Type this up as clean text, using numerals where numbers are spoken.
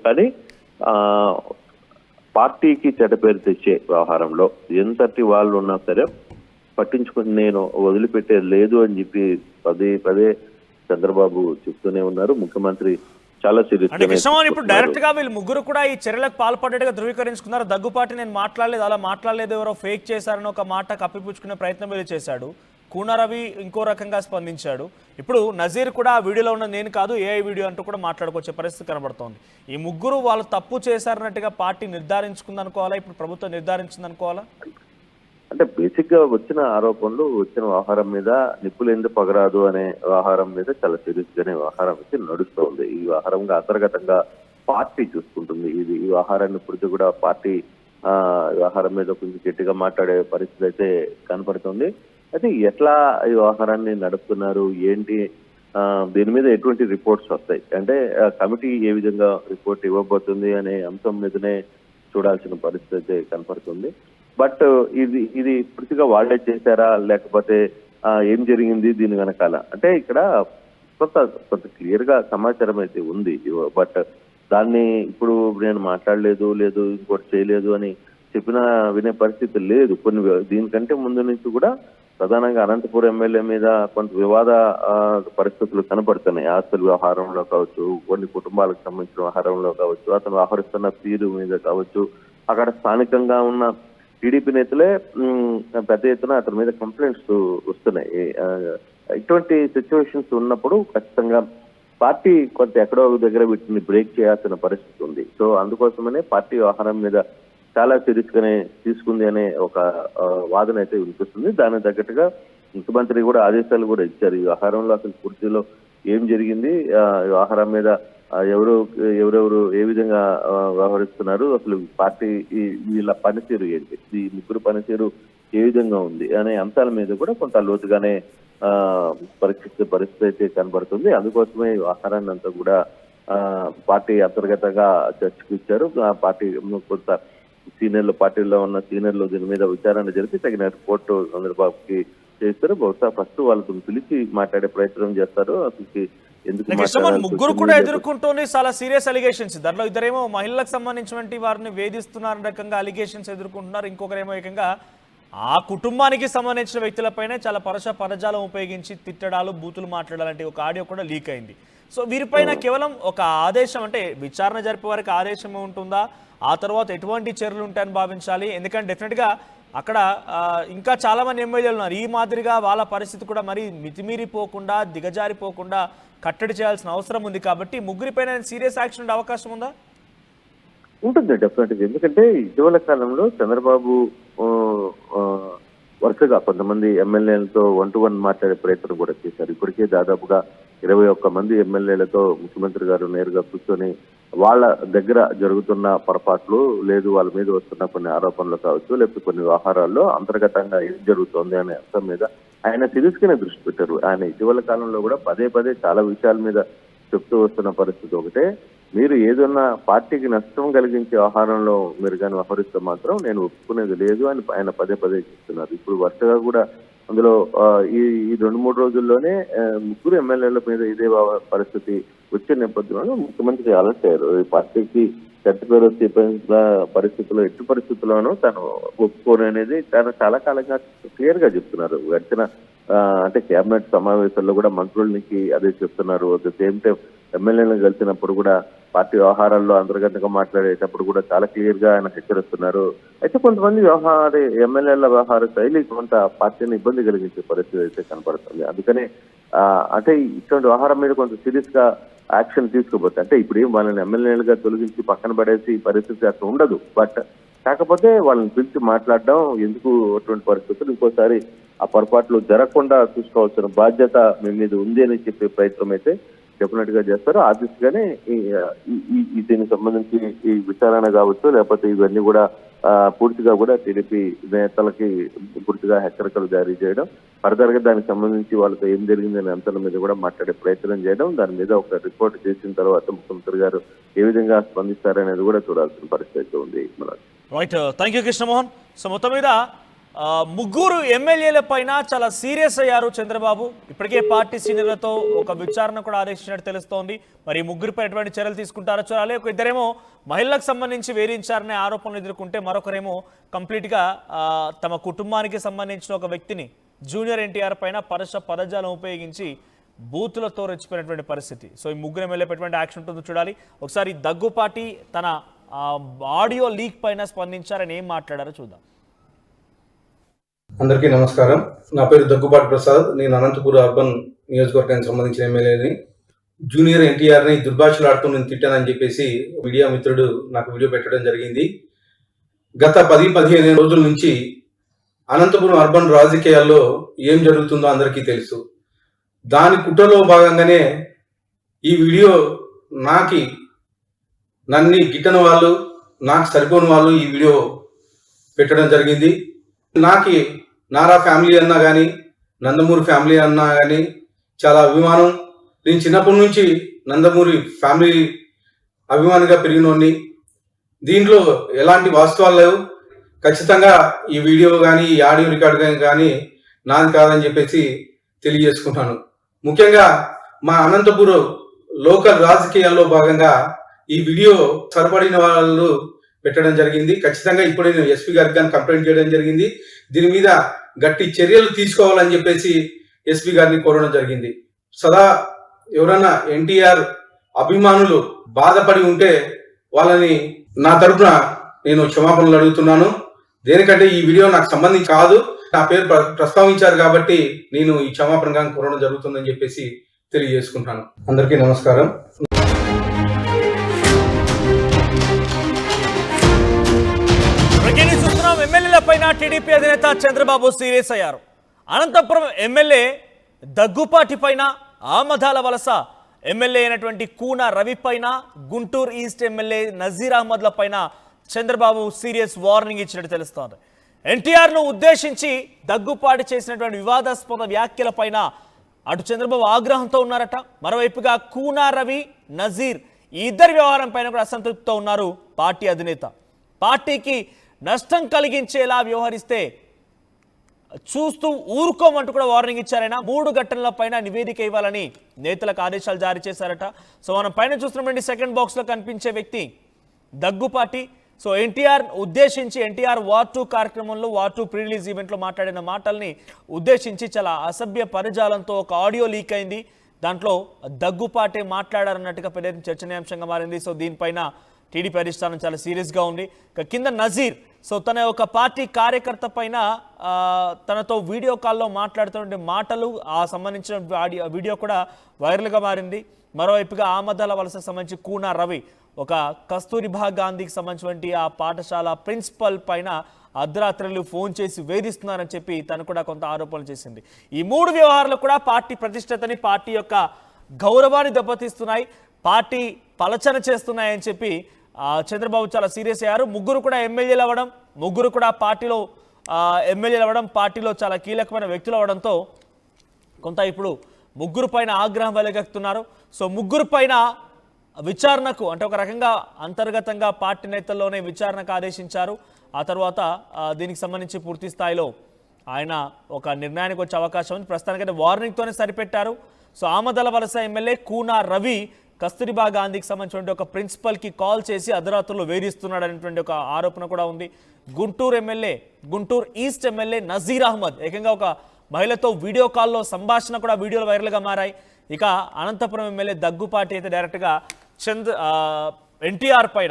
కానీ పార్టీకి చెడ్డ పేరు తెచ్చే వ్యవహారంలో ఎంతటి వాళ్ళు ఉన్నా సరే పట్టించుకుని నేను వదిలిపెట్టేది లేదు అని చెప్పి పదే పదే చంద్రబాబు చెప్తూనే ఉన్నారు. ముఖ్యమంత్రి చాలా సీరియస్. ఇప్పుడు డైరెక్ట్ గా వీళ్ళు ముగ్గురు కూడా ఈ చర్యలకు పాల్పడ్డట్టుగా ధృవీకరించుకున్నారు. దగ్గుపాటి నేను మాట్లాడలేదు, అలా మాట్లాడలేదు, ఎవరో ఫేక్ చేశారని ఒక మాట కప్పిపుచ్చుకునే ప్రయత్నం వీళ్ళు చేశాడు. కూనరవి ఇంకో రకంగా స్పందించాడు. ఇప్పుడు నజీర్ కూడా ఆ వీడియోలో ఉన్న నేను కాదు ఏఐ వీడియో అంటూ కూడా మాట్లాడుకొచ్చే పరిస్థితి కనబడుతోంది. ఈ ముగ్గురు వాళ్ళు తప్పు చేశారన్నట్టుగా పార్టీ నిర్ధారించుకుంది అనుకోవాలా, ఇప్పుడు ప్రభుత్వం నిర్ధారించింది అనుకోవాలా? అంటే బేసిక్ గా వచ్చిన ఆరోపణలు, వచ్చిన వ్యవహారం మీద నిప్పులేంది పగరాదు అనే వ్యవహారం మీద చాలా సీరియస్ గానే వ్యవహారం అయితే నడుస్తోంది. ఈ వ్యవహారంగా అంతర్గతంగా పార్టీ చూసుకుంటుంది. ఈ వ్యవహారాన్ని పూర్తి కూడా పార్టీ వ్యవహారం మీద కొంచెం గట్టిగా మాట్లాడే పరిస్థితి అయితే కనపడుతుంది. అయితే ఎట్లా ఈ వ్యవహారాన్ని నడుపుతున్నారు, ఏంటి, దీని మీద ఎటువంటి రిపోర్ట్స్ వస్తాయి అంటే కమిటీ ఏ విధంగా రిపోర్ట్ ఇవ్వబోతుంది అనే అంశం మీదనే చూడాల్సిన పరిస్థితి అయితే కనపడుతుంది. బట్ ఇది పూర్తిగా వాళ్లే చేశారా లేకపోతే ఏం జరిగింది దీని వెనకాల అంటే ఇక్కడ కొంత క్లియర్ గా సమాచారం అయితే ఉంది. బట్ దాన్ని ఇప్పుడు నేను మాట్లాడలేదు, ఇంకోటి చేయలేదు అని చెప్పినా వినే పరిస్థితి లేదు. దీనికంటే ముందు నుంచి కూడా ప్రధానంగా అనంతపురం ఎమ్మెల్యే మీద కొంత వివాద పరిస్థితులు కనపడుతున్నాయి. ఆస్తుల వ్యవహారంలో కావచ్చు, కొన్ని కుటుంబాలకు సంబంధించిన వ్యవహారంలో కావచ్చు, అతను వ్యవహరిస్తున్న తీరు మీద కావచ్చు, అక్కడ స్థానికంగా ఉన్న టీడీపీ నేతలే పెద్ద ఎత్తున అతని మీద కంప్లైంట్స్ వస్తున్నాయి. ఇటువంటి సిచ్యువేషన్స్ ఉన్నప్పుడు ఖచ్చితంగా పార్టీ కొంత ఎక్కడో దగ్గర వీటిని బ్రేక్ చేయాల్సిన పరిస్థితి ఉంది. సో అందుకోసమనే పార్టీ వ్యవహారం మీద చాలా సీరియస్ గానే తీసుకుంది అనే ఒక వాదన అయితే వినిపిస్తుంది. దానికి తగ్గట్టుగా ముఖ్యమంత్రి కూడా ఆదేశాలు కూడా ఇచ్చారు. ఈ వ్యవహారంలో అసలు పూర్తిలో ఏం జరిగింది, వ్యవహారం మీద ఎవరెవరు ఏ విధంగా వ్యవహరిస్తున్నారు, అసలు పార్టీ వీళ్ళ పనితీరు ఏంటి, ఈ ముగ్గురు పనితీరు ఏ విధంగా ఉంది అనే అంశాల మీద కూడా కొంత లోతుగానే పరిస్థితి అయితే కనబడుతుంది. అందుకోసమే ఈ వ్యవహారాన్ని అంతా కూడా పార్టీ అంతర్గతంగా చర్చకు ఇచ్చారు. పార్టీ కొంత పార్టీలో ఉన్న సీనియర్లు దీని మీద విచారణ జరిపి తగిన రిపోర్టు చంద్రబాబుకి చేస్తారు. బహుశా ఫస్ట్ వాళ్ళతో పిలిచి మాట్లాడే ప్రయత్నం చేస్తారు. అసలు ముగ్గురు కూడా ఎదుర్కొంటూనే చాలా సీరియస్ అలిగేషన్స్. దాంట్లో ఇద్దరేమో మహిళలకు సంబంధించినటువంటి వారిని వేధిస్తున్నారు రకంగా అలిగేషన్స్ ఎదుర్కొంటున్నారు. ఇంకొకరేమో ఏకంగా ఆ కుటుంబానికి సంబంధించిన వ్యక్తులపైనే చాలా పరజాలం ఉపయోగించి తిట్టడాలు, బూతులు మాట్లాడాలంటే ఒక ఆడియో కూడా లీక్ అయింది. సో వీరిపైన కేవలం ఒక ఆదేశం అంటే విచారణ జరిపే వారికి ఆదేశం ఉంటుందా, ఆ తర్వాత ఎటువంటి చర్యలు ఉంటాయని భావించాలి? ఎందుకంటే డెఫినెట్గా అక్కడ ఇంకా చాలా మంది ఎమ్మెల్యేలు ఉన్నారు. ఈ మాదిరిగా వాళ్ళ పరిస్థితి కూడా మరి మితిమీరిపోకుండా, దిగజారిపోకుండా కట్టడి చేయాల్సిన అవసరం ఉంది. కాబట్టి ముగ్గురిపైన సీరియస్ యాక్షన్ ఉండే అవకాశం ఉందా? ఉంటుంది డెఫినెట్గా. ఎందుకంటే ఇటీవల కాలంలో చంద్రబాబు వరుసగా కొంతమంది ఎమ్మెల్యేలతో 1-to-1 మాట్లాడే ప్రయత్నం కూడా చేశారు. ఇప్పటికే దాదాపుగా 21 మంది ఎమ్మెల్యేలతో ముఖ్యమంత్రి గారు నేరుగా కూర్చొని వాళ్ళ దగ్గర జరుగుతున్న పొరపాట్లు, లేదు వాళ్ళ మీద వస్తున్న కొన్ని ఆరోపణలు కావచ్చు, లేకపోతే కొన్ని వ్యవహారాల్లో అంతర్గతంగా ఏం జరుగుతోంది అనే అంశం మీద ఆయన సీరియస్ గానే దృష్టి పెట్టారు. ఆయన ఇటీవల కాలంలో కూడా పదే చాలా విషయాల మీద చెప్తూ వస్తున్న పరిస్థితి ఒకటే, మీరు ఏదన్నా పార్టీకి నష్టం కలిగించే వ్యవహారంలో మీరు కానీ వ్యవహరిస్తే మాత్రం నేను ఒప్పుకునేది లేదు అని ఆయన పదే చెప్తున్నారు. ఇప్పుడు వరుసగా కూడా అందులో ఈ 2-3 రోజుల్లోనే ముగ్గురు ఎమ్మెల్యేల మీద ఇదే పరిస్థితి వచ్చే నేపథ్యంలో ముఖ్యమంత్రి అలర్ట్ అయ్యారు. ఈ పార్టీకి చెడ్డ పేరు వచ్చే పరిస్థితుల్లో ఎట్టి పరిస్థితుల్లోనూ తను ఒప్పుకోను అనేది తను చాలా కాలంగా క్లియర్ గా చెప్తున్నారు. గడిచిన అంటే కేబినెట్ సమావేశాల్లో కూడా మంత్రులకి అదే చెప్తున్నారు. అట్ ద సేమ్ టైం ఎమ్మెల్యేలను కలిసినప్పుడు కూడా పార్టీ వ్యవహారాల్లో అంతర్గతంగా మాట్లాడేటప్పుడు కూడా చాలా క్లియర్ గా ఆయన హెచ్చరిస్తున్నారు. అయితే కొంతమంది ఎమ్మెల్యేల వ్యవహార శైలి కొంత పార్టీని ఇబ్బంది కలిగించే పరిస్థితి అయితే కనపడుతుంది. అందుకనే అంటే ఇటువంటి వ్యవహారం మీద కొంత సీరియస్ గా యాక్షన్ తీసుకోబోతుంది. అంటే ఇప్పుడు ఏం వాళ్ళని ఎమ్మెల్యేలుగా తొలగించి పక్కన పడేసి పరిస్థితి అట్లా ఉండదు. బట్ కాకపోతే వాళ్ళని పిలిచి మాట్లాడడం ఎందుకు అటువంటి పరిస్థితులు, ఇంకోసారి ఆ పొరపాట్లు జరగకుండా చూసుకోవాల్సిన బాధ్యత మీ మీద ఉంది అని చెప్పే ప్రయత్నం అయితే డెఫినెట్ గా చేస్తారు. ఆ దిశగానే దీనికి సంబంధించి ఈ విచారణ కావచ్చు, లేకపోతే ఇవన్నీ కూడా పూర్తిగా కూడా టీడీపీ నేతలకి పూర్తిగా హెచ్చరికలు జారీ చేయడం, ఫర్దర్ గా దానికి సంబంధించి వాళ్ళతో ఏం జరిగిందనే అంశాల మీద కూడా మాట్లాడే ప్రయత్నం చేయడం, దాని మీద ఒక రిపోర్ట్ చేసిన తర్వాత ముఖ్యమంత్రి గారు ఏ విధంగా స్పందిస్తారనేది కూడా చూడాల్సిన పరిస్థితి ఉంది. Right, thank you Krishnamohan. So మొత్తం మీద ముగ్గురు ఎమ్మెల్యేల పైన చాలా సీరియస్ అయ్యారు చంద్రబాబు. ఇప్పటికే పార్టీ సీనియర్లతో ఒక విచారణ కూడా ఆదేశించినట్టు తెలుస్తోంది. మరి ముగ్గురిపై ఎటువంటి చర్యలు తీసుకుంటారో చూడాలి. ఒక ఇద్దరేమో మహిళలకు సంబంధించి వేధించారనే ఆరోపణలు ఎదుర్కొంటే మరొకరేమో కంప్లీట్గా తమ కుటుంబానికి సంబంధించిన ఒక వ్యక్తిని జూనియర్ ఎన్టీఆర్ పైన పదజాలం ఉపయోగించి బూతులతో రెచ్చిపోయినటువంటి పరిస్థితి. సో ఈ ముగ్గురు ఎమ్మెల్యే ఎటువంటి యాక్షన్ ఉంటుందో చూడాలి. ఒకసారి దగ్గుపాటి తన ఆడియో లీక్ పైన స్పందించారని ఏం మాట్లాడారో చూద్దాం. అందరికీ నమస్కారం. నా పేరు దగ్గుబాటి ప్రసాద్. నేను అనంతపురం అర్బన్ నియోజకవర్గానికి సంబంధించిన ఎమ్మెల్యేని. జూనియర్ ఎన్టీఆర్ని దుర్భాషలాడుతూ నేను తిట్టానని చెప్పేసి మీడియా మిత్రుడు నాకు వీడియో పెట్టడం జరిగింది. గత 10-15 రోజుల నుంచి అనంతపురం అర్బన్ రాజకీయాల్లో ఏం జరుగుతుందో అందరికీ తెలుసు. దాని కుట్రలో భాగంగానే ఈ వీడియో నన్ను గిట్టని వాళ్ళు, నాకు సరిపోని వాళ్ళు ఈ వీడియో పెట్టడం జరిగింది. నారా ఫ్యామిలీ అన్నా కానీ, నందమూరి ఫ్యామిలీ అన్నా కానీ చాలా అభిమానం. నేను చిన్నప్పటి నుంచి నందమూరి ఫ్యామిలీ అభిమానిగా పెరిగినోడిని. దీంట్లో ఎలాంటి వాస్తవాలు లేవు. ఖచ్చితంగా ఈ వీడియో కానీ, ఈ ఆడియో రికార్డు కానీ నాది కాదని చెప్పేసి తెలియజేసుకుంటాను. ముఖ్యంగా మా అనంతపురం లోకల్ రాజకీయాల్లో భాగంగా ఈ వీడియో సరిపడిన వాళ్ళు పెట్టడం జరిగింది. ఖచ్చితంగా ఇప్పుడు నేను ఎస్పీ గారికి కానీ కంప్లైంట్ చేయడం జరిగింది. దీని మీద గట్టి చర్యలు తీసుకోవాలని చెప్పేసి ఎస్పీ గారిని కోరడం జరిగింది. సదా ఎవరైనా ఎన్టీఆర్ అభిమానులు బాధపడి ఉంటే వాళ్ళని నా తరఫున నేను క్షమాపణలు అడుగుతున్నాను. దేనికంటే ఈ వీడియో నాకు సంబంధించి కాదు, నా పేరు ప్రస్తావించారు కాబట్టి నేను ఈ క్షమాపణగా కోరడం జరుగుతుందని చెప్పేసి తెలియజేసుకుంటాను. అందరికీ నమస్కారం. ఎమ్మెల్యేల పైన టీడీపీ అధినేత చంద్రబాబు సీరియస్ అయ్యారు. అనంతపురం ఎమ్మెల్యే దగ్గుపాటి పైన, ఆమదాల వలస ఎమ్మెల్యే అయినటువంటి కూన రవి పైన, గుంటూరు ఈస్ట్ ఎమ్మెల్యే నజీర్ అహ్మద్ల పైన చంద్రబాబు సీరియస్ వార్నింగ్ ఇచ్చినట్టు తెలుస్తోంది. ఎన్టీఆర్ను ఉద్దేశించి దగ్గుపాటి చేసినటువంటి వివాదాస్పద వ్యాఖ్యల పైన అటు చంద్రబాబు ఆగ్రహంతో ఉన్నారట. మరోవైపుగా కూన రవి, నజీర్ ఈ ఇద్దరి వ్యవహారం పైన కూడా అసంతృప్తితో ఉన్నారు పార్టీ అధినేత. పార్టీకి నష్టం కలిగించేలా వ్యవహరిస్తే చూస్తూ ఊరుకోమంటూ కూడా వార్నింగ్ ఇచ్చారైనా 3 ఘటనల పైన నివేదిక ఇవ్వాలని నేతలకు ఆదేశాలు జారీ చేశారట. సో మనం పైన చూస్తున్నటువంటి సెకండ్ బాక్స్లో కనిపించే వ్యక్తి దగ్గుపాటి. సో ఎన్టీఆర్ ఉద్దేశించి ఎన్టీఆర్ వార్ 2 కార్యక్రమంలో వార్ 2 ప్రీ రిలీజ్ ఈవెంట్లో మాట్లాడిన మాటల్ని ఉద్దేశించి చాలా అసభ్య పదజాలంతో ఒక ఆడియో లీక్ అయింది. దాంట్లో దగ్గుపాటే మాట్లాడారన్నట్టుగా పెద్ద చర్చనీయాంశంగా మారింది. సో దీనిపైన టీడీపీ అధిష్టానం చాలా సీరియస్గా ఉంది. కింద నజీర్, సో తన ఒక పార్టీ కార్యకర్త పైన తనతో వీడియో కాల్లో మాట్లాడుతున్న మాటలు, ఆ సంబంధించిన వీడియో కూడా వైరల్గా మారింది. మరోవైపుగా ఆమదాల వలసకు సంబంధించి కూన రవి ఒక కస్తూరిబా గాంధీకి సంబంధించినటువంటి ఆ పాఠశాల ప్రిన్సిపల్ పైన అర్ధరాత్రులు ఫోన్ చేసి వేధిస్తున్నారని చెప్పి తను కూడా కొంత ఆరోపణలు చేసింది. ఈ 3 వ్యవహారాలు కూడా పార్టీ ప్రతిష్టతని, పార్టీ యొక్క గౌరవాన్ని దెబ్బతీస్తున్నాయి, పార్టీ పలచన చేస్తున్నాయని చెప్పి చంద్రబాబు చాలా సీరియస్ అయ్యారు. ముగ్గురు కూడా ఎమ్మెల్యేలు అవ్వడం, ముగ్గురు కూడా పార్టీలో ఎమ్మెల్యేలు అవ్వడం, పార్టీలో చాలా కీలకమైన వ్యక్తులు అవ్వడంతో కొంత ఇప్పుడు ముగ్గురు పైన ఆగ్రహం వెలగెత్తుతున్నారు. సో ముగ్గురు పైన విచారణకు, అంటే ఒక రకంగా అంతర్గతంగా పార్టీ నేతల్లోనే విచారణకు ఆదేశించారు. ఆ తర్వాత దీనికి సంబంధించి పూర్తి స్థాయిలో ఆయన ఒక నిర్ణయానికి వచ్చే అవకాశం ఉంది. ప్రస్తుతానికైతే వార్నింగ్తోనే సరిపెట్టారు. సో ఆమదాల వలస ఎమ్మెల్యే కూన రవి కస్తూరిబా గాంధీకి సంబంధించిన ఒక ప్రిన్సిపల్కి కాల్ చేసి అర్ధరాత్రులు వేధిస్తున్నాడు అనేటువంటి ఒక ఆరోపణ కూడా ఉంది. గుంటూరు ఈస్ట్ ఎమ్మెల్యే నజీర్ అహ్మద్ ఏకంగా ఒక మహిళతో వీడియో కాల్లో సంభాషణ కూడా వీడియోలు వైరల్గా మారాయి. ఇక అనంతపురం ఎమ్మెల్యే దగ్గుపాటి అయితే డైరెక్ట్గా ఎన్టీఆర్ పైన